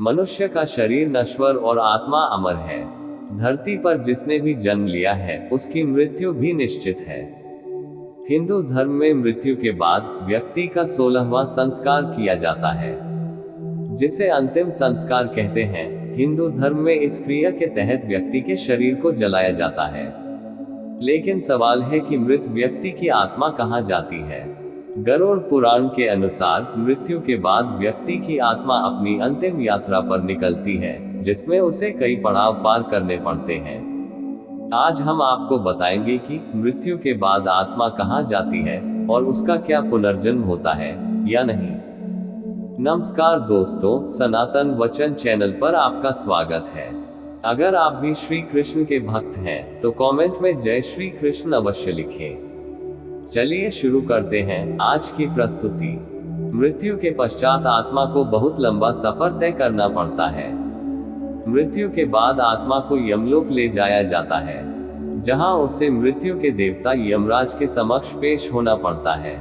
मनुष्य का शरीर नश्वर और आत्मा अमर है। धरती पर जिसने भी जन्म लिया है उसकी मृत्यु भी निश्चित है। हिंदू धर्म में मृत्यु के बाद व्यक्ति का 16वां संस्कार किया जाता है, जिसे अंतिम संस्कार कहते हैं। हिंदू धर्म में इस क्रिया के तहत व्यक्ति के शरीर को जलाया जाता है। लेकिन सवाल है कि मृत व्यक्ति की आत्मा कहां जाती है। गरुड़ पुराण के अनुसार मृत्यु के बाद व्यक्ति की आत्मा अपनी अंतिम यात्रा पर निकलती है, जिसमें उसे कई पड़ाव पार करने पड़ते हैं। आज हम आपको बताएंगे कि मृत्यु के बाद आत्मा कहां जाती है और उसका क्या पुनर्जन्म होता है या नहीं। नमस्कार दोस्तों, सनातन वचन चैनल पर आपका स्वागत है। अगर आप भी श्री कृष्ण के भक्त हैं तो कमेंट में जय श्री कृष्ण अवश्य लिखें। चलिए शुरू करते हैं आज की प्रस्तुति। मृत्यु के पश्चात आत्मा को बहुत लंबा सफर तय करना पड़ता है। मृत्यु के बाद आत्मा को यमलोक ले जाया जाता है, जहां उसे मृत्यु के देवता यमराज के समक्ष पेश होना पड़ता है।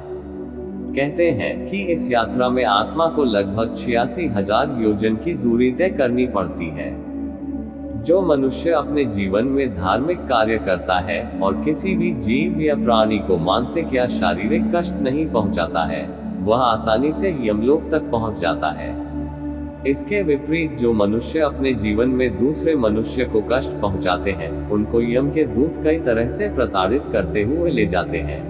कहते हैं कि इस यात्रा में आत्मा को लगभग 86,000 योजन की दूरी तय करनी पड़ती है। जो मनुष्य अपने जीवन में धार्मिक कार्य करता है और किसी भी जीव या प्राणी को मानसिक या शारीरिक कष्ट नहीं पहुंचाता है, वह आसानी से यमलोक तक पहुंच जाता है। इसके विपरीत जो मनुष्य अपने जीवन में दूसरे मनुष्य को कष्ट पहुंचाते हैं, उनको यम के दूत कई तरह से प्रताड़ित करते हुए ले जाते हैं।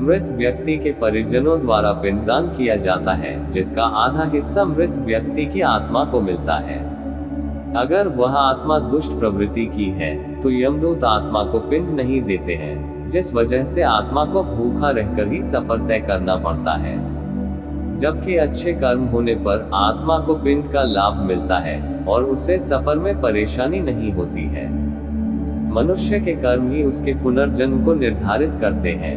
मृत व्यक्ति के परिजनों द्वारा पिंडदान किया जाता है, जिसका आधा हिस्सा मृत व्यक्ति की आत्मा को मिलता है। अगर वह आत्मा दुष्ट प्रवृत्ति की है तो यमदूत आत्मा को पिंड नहीं देते हैं, जिस वजह से आत्मा को भूखा रहकर ही सफर तय करना पड़ता है। जबकि अच्छे कर्म होने पर आत्मा को पिंड का लाभ मिलता है और उसे सफर में परेशानी नहीं होती है। मनुष्य के कर्म ही उसके पुनर्जन्म को निर्धारित करते हैं।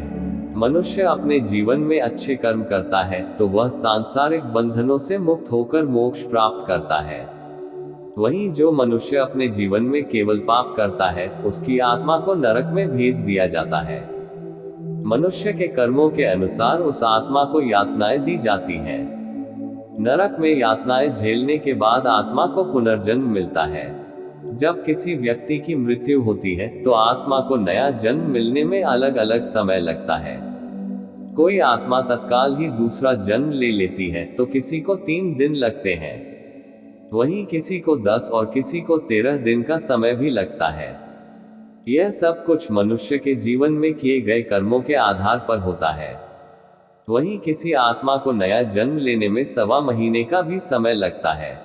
मनुष्य अपने जीवन में अच्छे कर्म करता है तो वह सांसारिक बंधनों से मुक्त होकर मोक्ष प्राप्त करता है। वहीं जो मनुष्य अपने जीवन में केवल पाप करता है, उसकी आत्मा को नरक में भेज दिया जाता है। मनुष्य के कर्मों के अनुसार उस आत्मा को यातनाएं दी जाती हैं। नरक में यातनाएं झेलने के बाद आत्मा को पुनर्जन्म मिलता है। जब किसी व्यक्ति की मृत्यु होती है तो आत्मा को नया जन्म मिलने में अलग अलग समय लगता है। कोई आत्मा तत्काल ही दूसरा जन्म ले लेती है तो किसी को 3 दिन लगते हैं, वहीं किसी को 10 और किसी को 13 दिन का समय भी लगता है। यह सब कुछ मनुष्य के जीवन में किए गए कर्मों के आधार पर होता है। वहीं किसी आत्मा को नया जन्म लेने में 1.25 महीने का भी समय लगता है।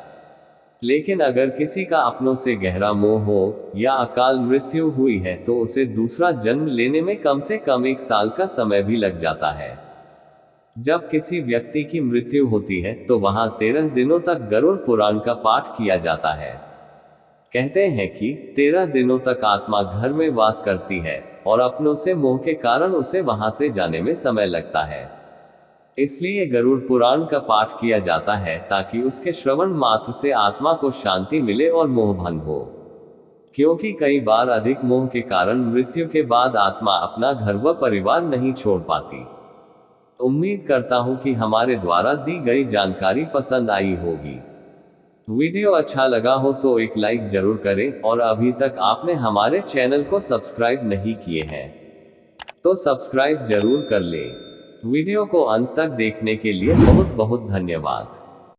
लेकिन अगर किसी का अपनों से गहरा मोह हो या अकाल मृत्यु हुई है तो उसे दूसरा जन्म लेने में कम से कम 1 साल का समय भी लग जाता है। जब किसी व्यक्ति की मृत्यु होती है तो वहां 13 दिनों तक गरुड़ पुराण का पाठ किया जाता है। कहते हैं कि 13 दिनों तक आत्मा घर में वास करती है और अपनों से मोह के कारण उसे वहां से जाने में समय लगता है। इसलिए गरुड़ पुराण का पाठ किया जाता है ताकि उसके श्रवण मात्र से आत्मा को शांति मिले और मोह भंग हो। क्योंकि कई बार अधिक मोह के कारण मृत्यु के बाद आत्मा अपना घर व परिवार नहीं छोड़ पाती। उम्मीद करता हूं कि हमारे द्वारा दी गई जानकारी पसंद आई होगी। वीडियो अच्छा लगा हो तो एक लाइक जरूर करें और अभी तक आपने हमारे चैनल को सब्सक्राइब नहीं किए हैं तो सब्सक्राइब जरूर कर लें। वीडियो को अंत तक देखने के लिए बहुत बहुत धन्यवाद।